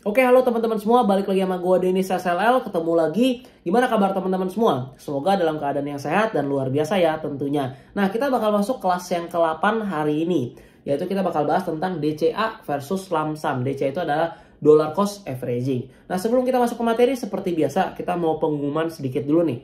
Oke, halo teman-teman semua, balik lagi sama gue Denis SLL, ketemu lagi. Gimana kabar teman-teman semua? Semoga dalam keadaan yang sehat dan luar biasa ya tentunya. Nah, kita bakal masuk kelas yang ke-8 hari ini, yaitu kita bakal bahas tentang DCA versus lump sum. DCA itu adalah dollar cost averaging. Nah, sebelum kita masuk ke materi, seperti biasa kita mau pengumuman sedikit dulu nih.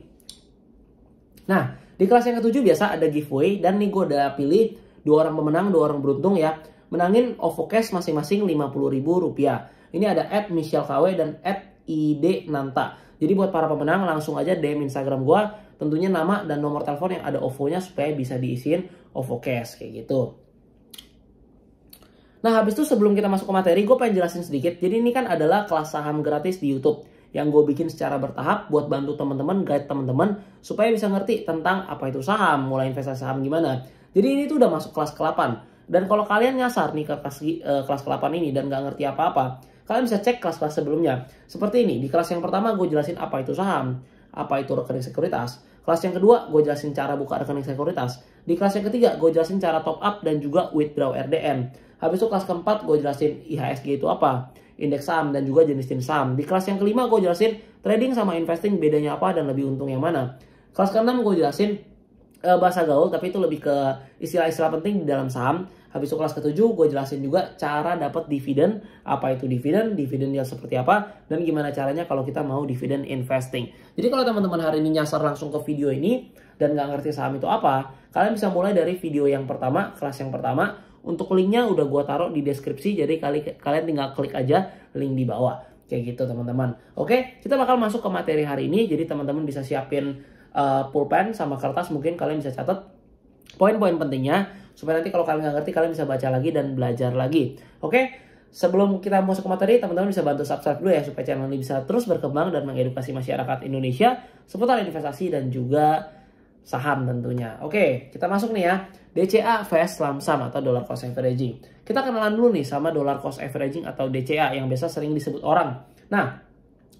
Nah, di kelas yang ke-7 biasa ada giveaway, dan nih gue udah pilih 2 orang pemenang, 2 orang beruntung ya. Menangin OVO Cash masing-masing Rp50.000. Ini ada @michelle_kw dan @id_nanta. Jadi buat para pemenang langsung aja DM Instagram gue, tentunya nama dan nomor telepon yang ada OVO-nya supaya bisa diisiin OVO Cash kayak gitu. Nah, habis itu sebelum kita masuk ke materi, gue pengen jelasin sedikit. Jadi ini kan adalah kelas saham gratis di YouTube yang gue bikin secara bertahap buat bantu teman-teman, guide teman-teman supaya bisa ngerti tentang apa itu saham, mulai investasi saham gimana. Jadi ini tuh udah masuk kelas ke-8. Dan kalau kalian nyasar nih ke kelas ke-8 ini dan nggak ngerti apa-apa, kalian bisa cek kelas-kelas sebelumnya. Seperti ini, di kelas yang pertama gue jelasin apa itu saham, apa itu rekening sekuritas. Kelas yang kedua gue jelasin cara buka rekening sekuritas. Di kelas yang ketiga gue jelasin cara top up dan juga withdraw RDN. Habis itu kelas keempat gue jelasin IHSG itu apa, indeks saham dan juga jenis-jenis saham. Di kelas yang kelima gue jelasin trading sama investing bedanya apa dan lebih untung yang mana. Kelas keenam gue jelasin bahasa gaul, tapi itu lebih ke istilah-istilah penting di dalam saham. Habis itu kelas ke-7 gue jelasin juga cara dapat dividen, apa itu dividen, dividen yang seperti apa, dan gimana caranya kalau kita mau dividen investing. Jadi kalau teman-teman hari ini nyasar langsung ke video ini dan nggak ngerti saham itu apa, kalian bisa mulai dari video yang pertama, kelas yang pertama. Untuk linknya udah gue taruh di deskripsi, jadi kalian tinggal klik aja link di bawah. Kayak gitu teman-teman. Oke, kita bakal masuk ke materi hari ini, jadi teman-teman bisa siapin pulpen sama kertas, mungkin kalian bisa catat poin-poin pentingnya supaya nanti kalau kalian nggak ngerti kalian bisa baca lagi dan belajar lagi. Oke, sebelum kita masuk ke materi, teman-teman bisa bantu subscribe dulu ya supaya channel ini bisa terus berkembang dan mengedukasi masyarakat Indonesia seputar investasi dan juga saham tentunya. Oke, kita masuk nih ya. DCA vs lump sum atau dollar cost averaging. Kita kenalan dulu nih sama dollar cost averaging atau DCA yang biasa sering disebut orang. Nah,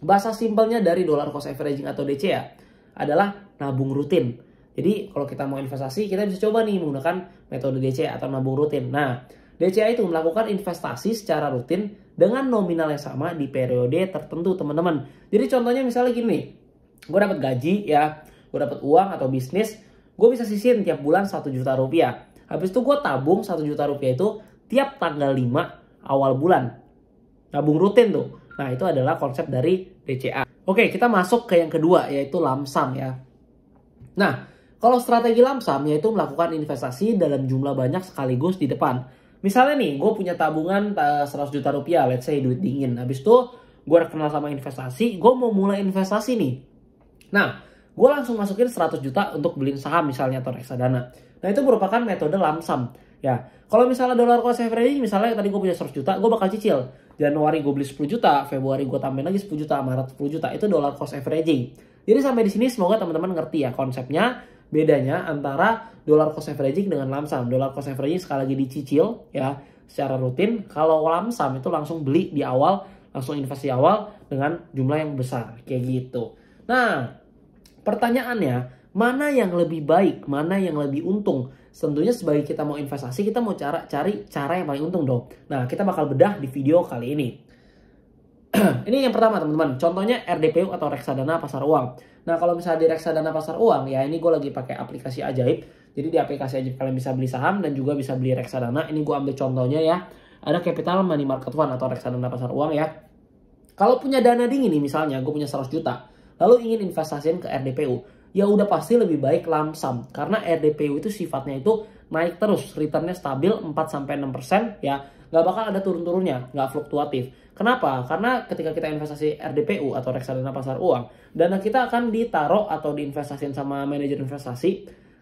bahasa simpelnya dari dollar cost averaging atau DCA adalah nabung rutin. Jadi kalau kita mau investasi, kita bisa coba nih menggunakan metode DCA atau nabung rutin. Nah, DCA itu melakukan investasi secara rutin dengan nominal yang sama di periode tertentu, teman-teman. Jadi contohnya misalnya gini, gue dapat gaji ya, gue dapat uang atau bisnis, gue bisa sisihin tiap bulan 1 juta rupiah. Habis itu gue tabung 1 juta rupiah itu tiap tanggal 5 awal bulan. Nabung rutin tuh. Nah, itu adalah konsep dari DCA. Oke, kita masuk ke yang kedua, yaitu lump sum ya. Nah, kalau strategi lump sum yaitu melakukan investasi dalam jumlah banyak sekaligus di depan. Misalnya nih, gue punya tabungan 100 juta rupiah, let's say duit dingin. Habis itu, gue udah kenal sama investasi, gue mau mulai investasi nih. Nah, gue langsung masukin 100 juta untuk beliin saham misalnya atau reksadana. Nah, itu merupakan metode lump sum. Ya, kalau misalnya dollar cost averaging, misalnya tadi gue punya 100 juta, gue bakal cicil. Januari gue beli 10 juta, Februari gue tambahin lagi 10 juta, Maret 10 juta. Itu dollar cost averaging. Jadi sampai di sini semoga teman-teman ngerti ya konsepnya, bedanya antara dollar cost averaging dengan lump sum. Dollar cost averaging sekali lagi dicicil ya secara rutin. Kalau lump sum itu langsung beli di awal, langsung investasi awal dengan jumlah yang besar kayak gitu. Nah, pertanyaannya, mana yang lebih baik, mana yang lebih untung? Tentunya sebagai kita mau investasi, kita mau cari cara yang paling untung dong. Nah, kita bakal bedah di video kali ini. Ini yang pertama teman-teman, contohnya RDPU atau reksadana pasar uang. Nah, kalau misalnya di reksadana pasar uang, ya ini gue lagi pakai aplikasi Ajaib. Jadi di aplikasi Ajaib kalian bisa beli saham dan juga bisa beli reksadana. Ini gue ambil contohnya ya. Ada Capital Money Market Fund atau reksadana pasar uang ya. Kalau punya dana dingin nih misalnya, gue punya 100 juta. Lalu ingin investasiin ke RDPU. Ya udah pasti lebih baik lump sum. Karena RDPU itu sifatnya itu naik terus. Returnnya stabil 4-6% ya. Nggak bakal ada turun-turunnya. Nggak fluktuatif. Kenapa? Karena ketika kita investasi RDPU atau reksadana pasar uang, dana kita akan ditaruh atau diinvestasiin sama manajer investasi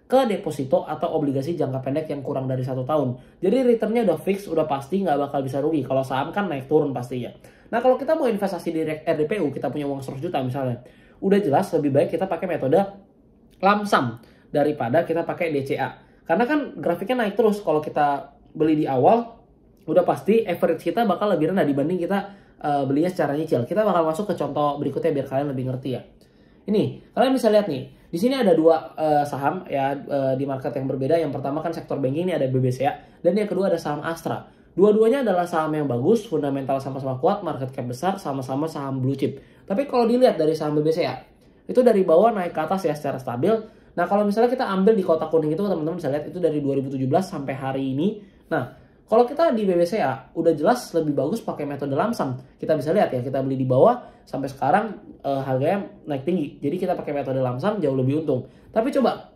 ke deposito atau obligasi jangka pendek yang kurang dari 1 tahun. Jadi returnnya udah fix, udah pasti nggak bakal bisa rugi. Kalau saham kan naik turun pastinya. Nah, kalau kita mau investasi di RDPU, kita punya uang 100 juta misalnya, udah jelas lebih baik kita pakai metode lump sum daripada kita pakai DCA. Karena kan grafiknya naik terus. Kalau kita beli di awal, udah pasti average kita bakal lebih rendah dibanding kita belinya secara nyicil. Kita bakal masuk ke contoh berikutnya biar kalian lebih ngerti ya. Ini, kalian bisa lihat nih. Di sini ada 2 saham ya di market yang berbeda. Yang pertama kan sektor banking, ini ada BBCA. Dan yang kedua ada saham Astra. Dua-duanya adalah saham yang bagus, fundamental sama-sama kuat, market cap besar, sama-sama saham blue chip. Tapi kalau dilihat dari saham BBCA, itu dari bawah naik ke atas ya secara stabil. Nah kalau misalnya kita ambil di kotak kuning itu, teman-teman bisa lihat itu dari 2017 sampai hari ini. Nah kalau kita di BBCA udah jelas lebih bagus pakai metode lamsam. Kita bisa lihat ya, kita beli di bawah sampai sekarang harganya naik tinggi. Jadi kita pakai metode lamsam jauh lebih untung. Tapi coba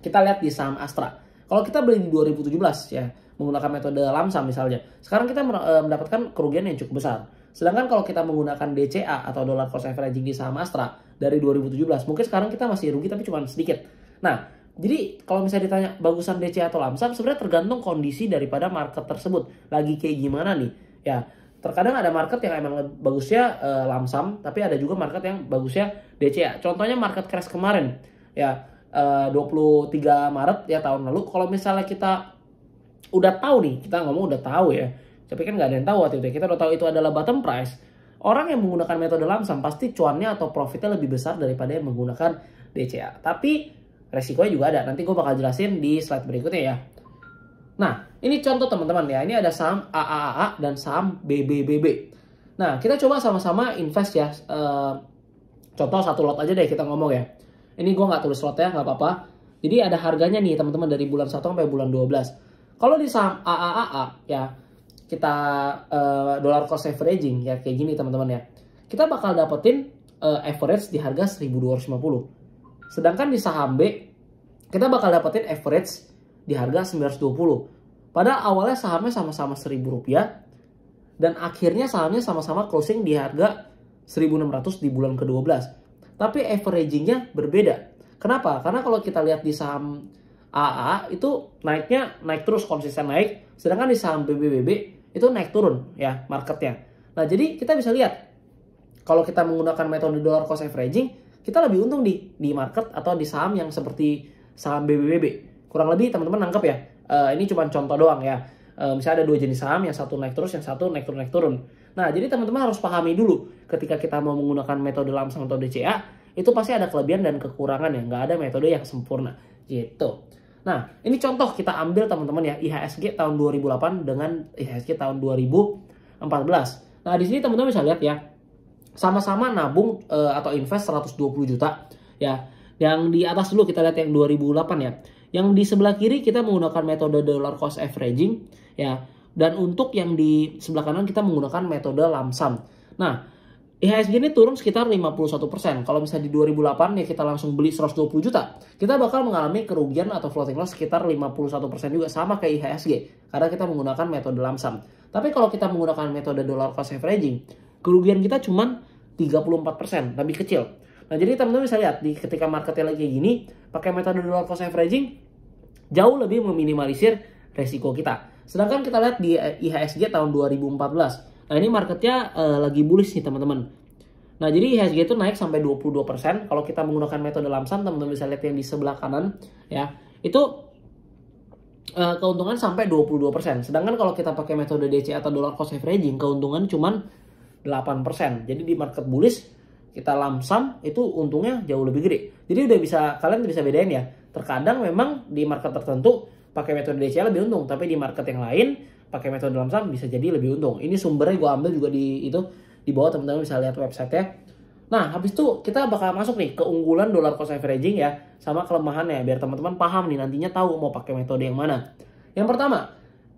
kita lihat di saham Astra. Kalau kita beli di 2017 ya, menggunakan metode lamsam misalnya, sekarang kita mendapatkan kerugian yang cukup besar. Sedangkan kalau kita menggunakan DCA atau dollar cost averaging di saham Astra dari 2017, mungkin sekarang kita masih rugi tapi cuma sedikit. Nah, jadi kalau misalnya ditanya bagusan DCA atau lamsam, sebenarnya tergantung kondisi daripada market tersebut. Lagi kayak gimana nih? Ya, terkadang ada market yang emang bagusnya lamsam, tapi ada juga market yang bagusnya DCA. Contohnya market crash kemarin, ya 23 Maret ya tahun lalu. Kalau misalnya kita udah tahu nih, kita ngomong udah tahu ya, tapi kan nggak ada yang tahu waktu itu. Kita udah tahu itu adalah bottom price. Orang yang menggunakan metode lamsam pasti cuannya atau profitnya lebih besar daripada yang menggunakan DCA. Tapi resikonya juga ada. Nanti gue bakal jelasin di slide berikutnya ya. Nah, ini contoh teman-teman ya. Ini ada saham AAA dan saham BBBB. Nah, kita coba sama-sama invest ya. Contoh satu lot aja deh kita ngomong ya. Ini gue nggak tulis lot ya, nggak apa-apa. Jadi ada harganya nih teman-teman dari bulan 1 sampai bulan 12. Kalau di saham AAA ya, kita dollar cost averaging ya kayak gini teman-teman ya. Kita bakal dapetin average di harga 1250. Sedangkan di saham B, kita bakal dapetin average di harga 920. Pada awalnya sahamnya sama-sama Rp1.000 dan akhirnya sahamnya sama-sama closing di harga 1.600 di bulan ke-12. Tapi averagingnya berbeda. Kenapa? Karena kalau kita lihat di saham AA itu naik terus, konsisten naik. Sedangkan di saham BBBB itu naik turun ya marketnya. Nah jadi kita bisa lihat kalau kita menggunakan metode dollar cost averaging, kita lebih untung di market atau di saham yang seperti saham BBBB. Kurang lebih teman-teman nangkep ya. Ini cuma contoh doang ya. Misalnya ada dua jenis saham, yang satu naik terus, yang satu naik turun. Nah, jadi teman-teman harus pahami dulu ketika kita mau menggunakan metode lamsam atau DCA, itu pasti ada kelebihan dan kekurangan ya. Nggak ada metode yang sempurna. Gitu. Nah, ini contoh kita ambil teman-teman ya, IHSG tahun 2008 dengan IHSG tahun 2014. Nah, di sini teman-teman bisa lihat ya, sama-sama nabung atau invest 120 juta ya. Yang di atas dulu kita lihat yang 2008 ya. Yang di sebelah kiri kita menggunakan metode dollar cost averaging ya. Dan untuk yang di sebelah kanan kita menggunakan metode lamsam. Nah, IHSG ini turun sekitar 51%. Kalau misalnya di 2008 ya kita langsung beli 120 juta, kita bakal mengalami kerugian atau floating loss sekitar 51% juga, sama kayak IHSG karena kita menggunakan metode lamsam. Tapi kalau kita menggunakan metode dollar cost averaging, kerugian kita cuma 34%, lebih kecil. Nah, jadi teman-teman bisa lihat ketika marketnya lagi kayak gini, pakai metode dollar cost averaging jauh lebih meminimalisir resiko kita. Sedangkan kita lihat di IHSG tahun 2014. Nah, ini marketnya lagi bullish nih teman-teman. Nah, jadi IHSG itu naik sampai 22%. Kalau kita menggunakan metode lamsam, teman-teman bisa lihat yang di sebelah kanan ya. Itu keuntungan sampai 22%. Sedangkan kalau kita pakai metode DCA atau dollar cost averaging, keuntungan cuma 8%. Jadi di market bullish kita lamsam itu untungnya jauh lebih gede. Jadi kalian bisa bedain ya. Terkadang memang di market tertentu pakai metode DCA lebih untung, tapi di market yang lain pakai metode lamsam bisa jadi lebih untung. Ini sumbernya gue ambil juga di bawah, teman-teman bisa lihat website-nya. Nah, habis itu kita bakal masuk nih keunggulan dollar cost averaging ya, sama kelemahannya biar teman-teman paham nih nantinya tahu mau pakai metode yang mana. Yang pertama,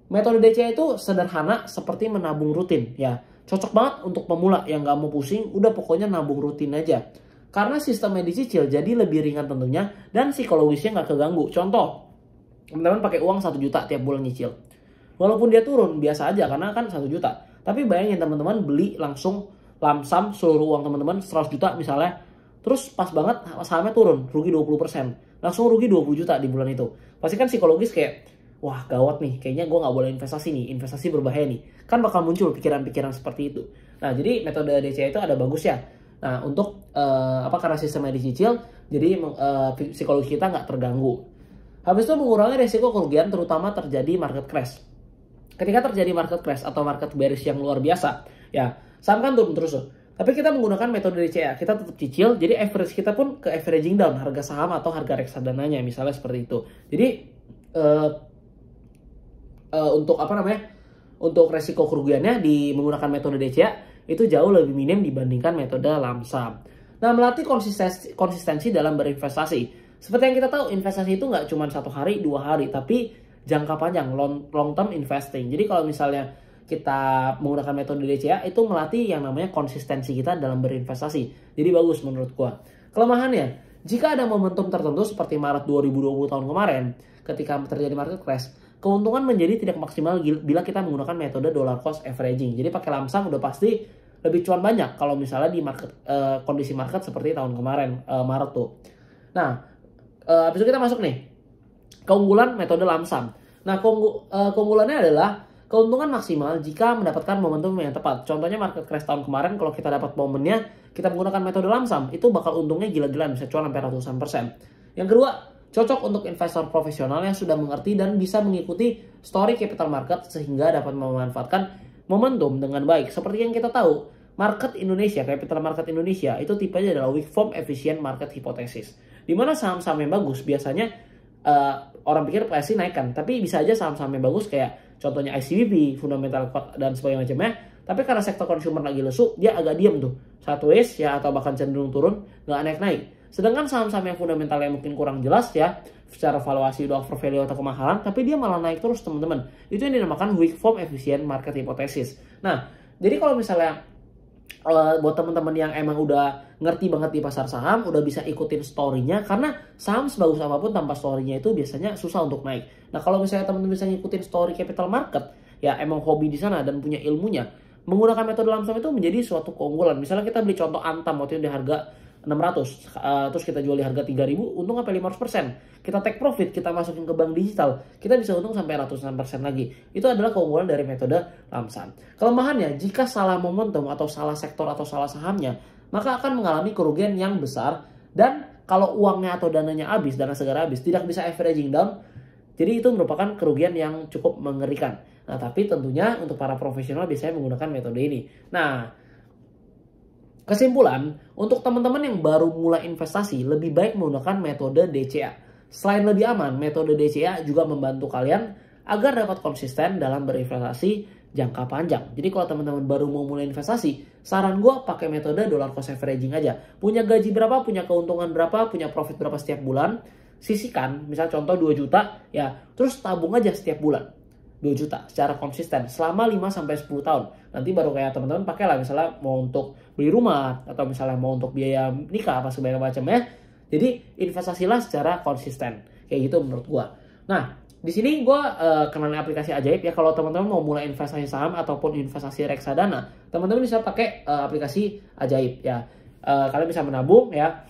metode DCA itu sederhana seperti menabung rutin ya. Cocok banget untuk pemula yang nggak mau pusing, udah pokoknya nabung rutin aja. Karena sistemnya dicicil jadi lebih ringan tentunya dan psikologisnya nggak keganggu. Contoh, teman-teman pakai uang 1 juta tiap bulan nyicil. Walaupun dia turun biasa aja karena kan 1 juta. Tapi bayangin teman-teman beli langsung lamsam seluruh uang teman-teman 100 juta misalnya. Terus pas banget sahamnya turun, rugi 20%. Langsung rugi 20 juta di bulan itu. Pasti kan psikologis kayak, wah gawat nih, kayaknya gue nggak boleh investasi nih, investasi berbahaya nih. Kan bakal muncul pikiran-pikiran seperti itu. Nah, jadi metode DCA itu ada bagusnya. Nah, untuk karena sistemnya dicicil, jadi psikologi kita nggak terganggu. Habis itu mengurangi resiko kerugian terutama terjadi market crash. Ketika terjadi market crash atau market bearish yang luar biasa, ya saham kan turun terus tuh. Tapi kita menggunakan metode DCA, kita tetap cicil, jadi average kita pun ke averaging down harga saham atau harga reksadananya, misalnya seperti itu. Jadi untuk untuk resiko kerugiannya di menggunakan metode DCA itu jauh lebih minim dibandingkan metode lump sum. Nah, melatih konsistensi dalam berinvestasi. Seperti yang kita tahu, investasi itu nggak cuma 1 hari, 2 hari, tapi jangka panjang, long term investing. Jadi kalau misalnya kita menggunakan metode DCA, itu melatih yang namanya konsistensi kita dalam berinvestasi. Jadi bagus menurut gua. Kelemahannya, jika ada momentum tertentu seperti Maret 2020 tahun kemarin, ketika terjadi market crash, keuntungan menjadi tidak maksimal bila kita menggunakan metode dollar cost averaging. Jadi pakai lump sum udah pasti lebih cuan banyak kalau misalnya di kondisi market seperti tahun kemarin, Maret tuh. Nah, habis itu kita masuk nih, keunggulan metode lump sum. Nah, keunggulannya adalah keuntungan maksimal jika mendapatkan momentum yang tepat. Contohnya market crash tahun kemarin, kalau kita dapat momennya, kita menggunakan metode lump sum, itu bakal untungnya gila-gilaan, bisa cuan sampai ratusan %. Yang kedua, cocok untuk investor profesional yang sudah mengerti dan bisa mengikuti story capital market sehingga dapat memanfaatkan momentum dengan baik. Seperti yang kita tahu, market Indonesia, capital market Indonesia, itu tipenya adalah weak form efficient market hypothesis. Di mana saham-saham yang bagus biasanya orang pikir pasti naikkan, tapi bisa aja saham-saham yang bagus kayak contohnya ICBP, fundamental dan sebagainya macamnya. Tapi karena sektor consumer lagi lesu, dia agak diam tuh, sideways ya, atau bahkan cenderung turun, nggak naik-naik. Sedangkan saham-saham yang fundamentalnya mungkin kurang jelas ya, secara valuasi udah overvalue atau kemahalan, tapi dia malah naik terus teman-teman. Itu yang dinamakan weak form efficient market hypothesis. Nah, jadi kalau misalnya buat teman-teman yang emang udah ngerti banget di pasar saham, udah bisa ikutin story-nya, karena saham sebagus apapun tanpa story-nya itu biasanya susah untuk naik. Nah, kalau misalnya teman-teman bisa ngikutin story capital market, ya emang hobi di sana dan punya ilmunya, menggunakan metode lump sum itu menjadi suatu keunggulan. Misalnya kita beli contoh Antam waktu itu di harga 600, terus kita jual di harga 3.000, untung sampai 500%. Kita take profit, kita masukin ke bank digital, kita bisa untung sampai ratusan persen lagi. Itu adalah keunggulan dari metode lump sum. Kelemahannya, jika salah momentum atau salah sektor atau salah sahamnya, maka akan mengalami kerugian yang besar, dan kalau uangnya atau dananya habis, dana segera habis, tidak bisa averaging down, jadi itu merupakan kerugian yang cukup mengerikan. Nah, tapi tentunya untuk para profesional biasanya menggunakan metode ini. Nah, kesimpulan, untuk teman-teman yang baru mulai investasi, lebih baik menggunakan metode DCA. Selain lebih aman, metode DCA juga membantu kalian agar dapat konsisten dalam berinvestasi jangka panjang. Jadi kalau teman-teman baru mau mulai investasi, saran gue pakai metode dollar cost averaging aja. Punya gaji berapa, punya keuntungan berapa, punya profit berapa setiap bulan, sisihkan, misal contoh 2 juta, ya terus tabung aja setiap bulan. 2 juta secara konsisten selama 5-10 tahun. Nanti baru kayak teman-teman pakai lah, misalnya mau untuk beli rumah atau misalnya mau untuk biaya nikah apa segala macamnya. Jadi investasilah secara konsisten. Kayak gitu menurut gua. Nah, di sini gua kenalin aplikasi ajaib ya. Kalau teman-teman mau mulai investasi saham ataupun investasi reksadana, teman-teman bisa pakai aplikasi ajaib ya. Kalian bisa menabung ya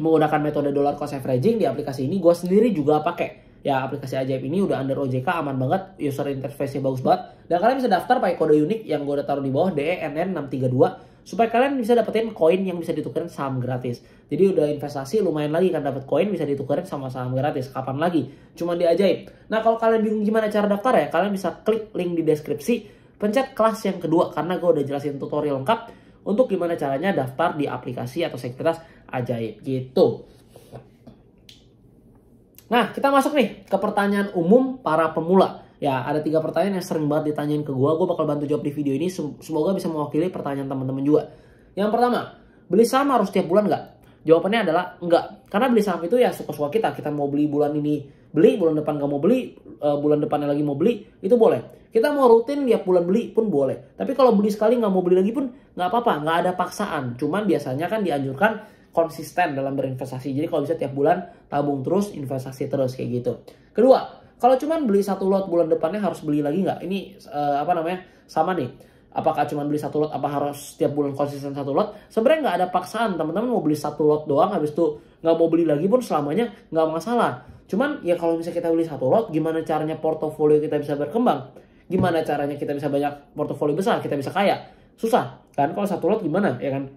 menggunakan metode dollar cost averaging di aplikasi ini. Gua sendiri juga pakai. Ya, aplikasi ajaib ini udah under OJK, aman banget, user interface-nya bagus banget. Dan kalian bisa daftar pakai kode unik yang gue udah taruh di bawah, DENN632, supaya kalian bisa dapetin koin yang bisa ditukerin saham gratis. Jadi udah investasi lumayan lagi kan, dapat koin bisa ditukerin sama saham gratis. Kapan lagi? Cuma di ajaib. Nah, kalau kalian bingung gimana cara daftar ya, kalian bisa klik link di deskripsi, pencet kelas yang kedua, karena gue udah jelasin tutorial lengkap untuk gimana caranya daftar di aplikasi atau sekuritas ajaib gitu. Nah, kita masuk nih ke pertanyaan umum para pemula. Ya, ada 3 pertanyaan yang sering banget ditanyain ke gue. Gue bakal bantu jawab di video ini. Semoga bisa mewakili pertanyaan teman-teman juga. Yang pertama, beli saham harus tiap bulan nggak? Jawabannya adalah enggak. Karena beli saham itu ya suka-suka kita. Kita mau beli bulan ini beli, bulan depan nggak mau beli, bulan depannya lagi mau beli, itu boleh. Kita mau rutin tiap bulan beli pun boleh. Tapi kalau beli sekali nggak mau beli lagi pun nggak apa-apa. Nggak ada paksaan. Cuman biasanya kan dianjurkan konsisten dalam berinvestasi. Jadi kalau bisa tiap bulan tabung terus, investasi terus kayak gitu. Kedua, kalau cuman beli 1 lot bulan depannya harus beli lagi nggak? Ini sama nih. Apakah cuman beli 1 lot, apa harus tiap bulan konsisten 1 lot? Sebenarnya nggak ada paksaan. Teman-teman mau beli 1 lot doang, habis itu nggak mau beli lagi pun selamanya nggak masalah. Cuman ya kalau misalnya kita beli 1 lot, gimana caranya portofolio kita bisa berkembang? Gimana caranya kita bisa banyak portofolio besar, kita bisa kaya? Susah kan? Kalau 1 lot gimana? Ya kan?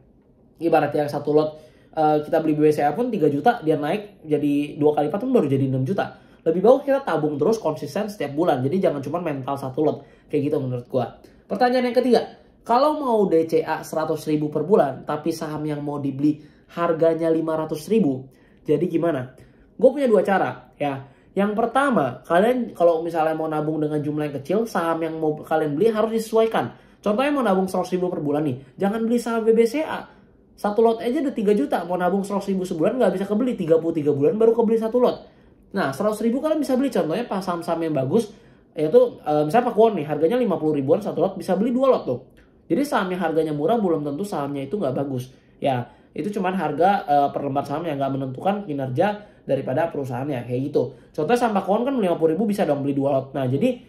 Ibaratnya 1 lot kita beli BCA pun 3 juta, dia naik jadi 2 kali lipat pun baru jadi 6 juta. Lebih bagus kita tabung terus konsisten setiap bulan. Jadi jangan cuma mental 1 lot. Kayak gitu menurut gua. Pertanyaan yang ketiga, kalau mau DCA 100.000 per bulan, tapi saham yang mau dibeli harganya 500.000, jadi gimana? Gue punya 2 cara ya. Yang pertama, kalian kalau misalnya mau nabung dengan jumlah yang kecil, saham yang mau kalian beli harus disesuaikan. Contohnya mau nabung 100 ribu per bulan nih, jangan beli saham BBCA. Satu lot aja udah 3 juta, mau nabung 100 ribu sebulan nggak bisa kebeli, 33 bulan baru kebeli satu lot. Nah 100 ribu kalian bisa beli contohnya pas saham-saham yang bagus, yaitu misalnya Pakuwon nih, harganya 50 ribuan satu lot, bisa beli 2 lot tuh. Jadi saham yang harganya murah belum tentu sahamnya itu nggak bagus. Ya, itu cuman harga per lembar saham yang nggak menentukan kinerja daripada perusahaannya, kayak gitu. Contohnya saham Pakuwon kan 50 ribu bisa dong beli 2 lot. Nah jadi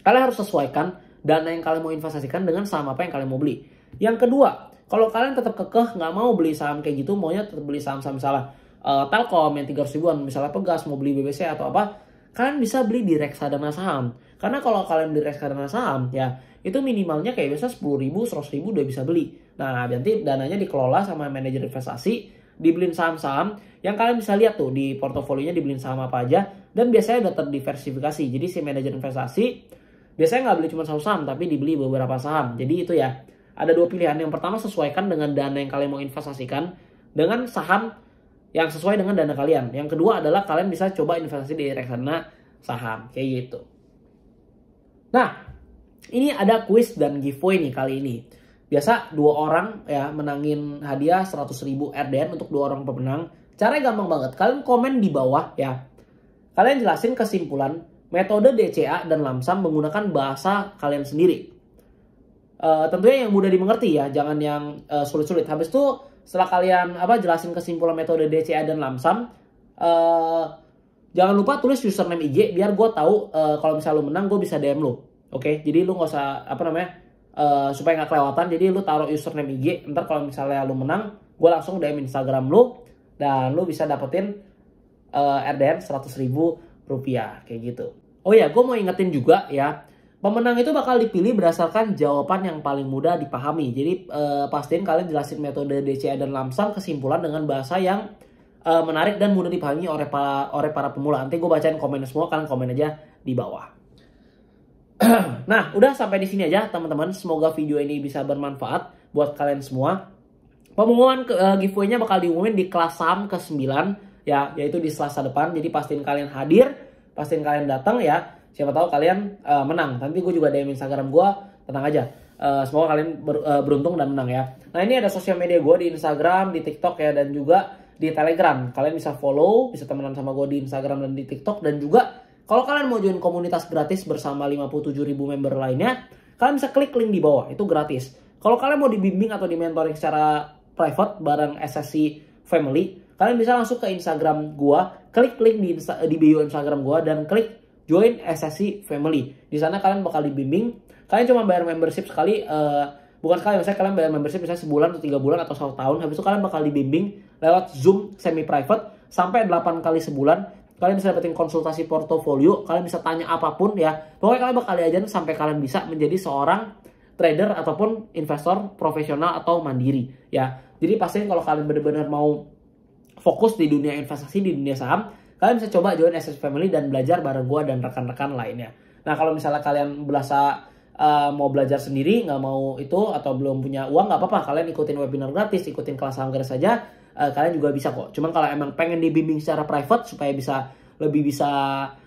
kalian harus sesuaikan dana yang kalian mau investasikan dengan saham apa yang kalian mau beli. Yang kedua, kalau kalian tetap kekeh nggak mau beli saham kayak gitu, maunya tetap beli saham-saham misalnya Telkom yang 300 ribuan, misalnya Pegas, mau beli BBC atau apa, kalian bisa beli di reksadana saham. Karena kalau kalian beli reksadana saham, ya itu minimalnya kayak biasa 10 ribu, 100 ribu udah bisa beli. Nah nanti dananya dikelola sama manajer investasi, dibeliin saham-saham yang kalian bisa lihat tuh di portofolionya dibeliin saham apa aja, dan biasanya udah terdiversifikasi. Jadi si manajer investasi biasanya nggak beli cuma satu saham, tapi dibeli beberapa saham. Jadi itu ya, ada dua pilihan. Yang pertama, sesuaikan dengan dana yang kalian mau investasikan dengan saham yang sesuai dengan dana kalian. Yang kedua adalah kalian bisa coba investasi di reksadana saham, kayak gitu. Nah, ini ada quiz dan giveaway nih kali ini. Biasa 2 orang ya menangin hadiah 100 ribu RDN untuk 2 orang pemenang. Caranya gampang banget. Kalian komen di bawah ya. Kalian jelasin kesimpulan metode DCA dan lamsam menggunakan bahasa kalian sendiri. Tentunya yang mudah dimengerti ya, jangan yang sulit-sulit. Habis itu setelah kalian jelasin kesimpulan metode DCA dan lamsam, jangan lupa tulis username IG biar gue tahu kalau misalnya lu menang gue bisa DM lu. Oke, jadi lu nggak usah supaya nggak kelewatan. Jadi lu taruh username IG. Ntar kalau misalnya lu menang, gue langsung DM Instagram lu dan lu bisa dapetin RDN 100 ribu rupiah kayak gitu. Oh ya, gue mau ingetin juga ya. Pemenang itu bakal dipilih berdasarkan jawaban yang paling mudah dipahami. Jadi pastiin kalian jelasin metode DCA dan lamsam kesimpulan dengan bahasa yang menarik dan mudah dipahami oleh para pemula. Nanti gue bacain komen semua, kalian komen aja di bawah. Nah, udah sampai di sini aja teman-teman. Semoga video ini bisa bermanfaat buat kalian semua. Pengumuman giveaway-nya bakal diumumin di kelas saham ke-9 ya, yaitu di Selasa depan. Jadi pastiin kalian hadir, pastiin kalian datang ya. Siapa tahu kalian menang. Nanti gue juga DM Instagram gue, tenang aja. Semoga kalian beruntung dan menang ya. Nah ini ada sosial media gue di Instagram, di TikTok ya, dan juga di Telegram. Kalian bisa follow, bisa temenan sama gue di Instagram dan di TikTok. Dan juga kalau kalian mau join komunitas gratis bersama 57.000 member lainnya, kalian bisa klik link di bawah, itu gratis. Kalau kalian mau dibimbing atau di mentoring secara private bareng SSC Family, kalian bisa langsung ke Instagram gue, klik link di bio Instagram gue dan klik join SSC Family. Di sana kalian bakal dibimbing. Kalian cuma bayar membership sekali, bukan sekali, misalnya kalian bayar membership misalnya sebulan atau 3 bulan atau 1 tahun. Habis itu kalian bakal dibimbing lewat Zoom semi private sampai 8 kali sebulan. Kalian bisa dapetin konsultasi portofolio, kalian bisa tanya apapun ya. Pokoknya kalian bakal diajarin sampai kalian bisa menjadi seorang trader ataupun investor profesional atau mandiri ya. Jadi pastiin kalau kalian benar-benar mau fokus di dunia investasi, di dunia saham, kalian bisa coba join SSC Family dan belajar bareng gue dan rekan-rekan lainnya. Nah kalau misalnya kalian berasa mau belajar sendiri, nggak mau itu, atau belum punya uang, nggak apa-apa. Kalian ikutin webinar gratis, ikutin kelas saham gratis saja. Kalian juga bisa kok. Cuman kalau emang pengen dibimbing secara private supaya bisa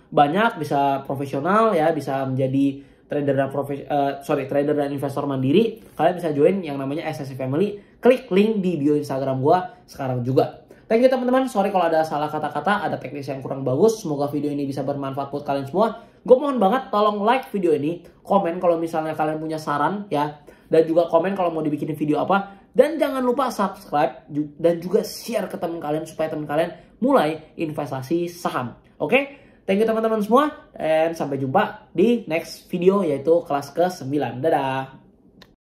banyak, bisa profesional ya, bisa menjadi trader dan investor mandiri, kalian bisa join yang namanya SSC Family. Klik link di bio Instagram gua sekarang juga. Thank you teman-teman, sorry kalau ada salah kata-kata, ada teknis yang kurang bagus. Semoga video ini bisa bermanfaat buat kalian semua. Gue mohon banget tolong like video ini, komen kalau misalnya kalian punya saran ya, dan juga komen kalau mau dibikin video apa. Dan jangan lupa subscribe dan juga share ke teman kalian supaya teman kalian mulai investasi saham. Oke? Thank you teman-teman semua, dan sampai jumpa di next video yaitu kelas ke-9. Dadah!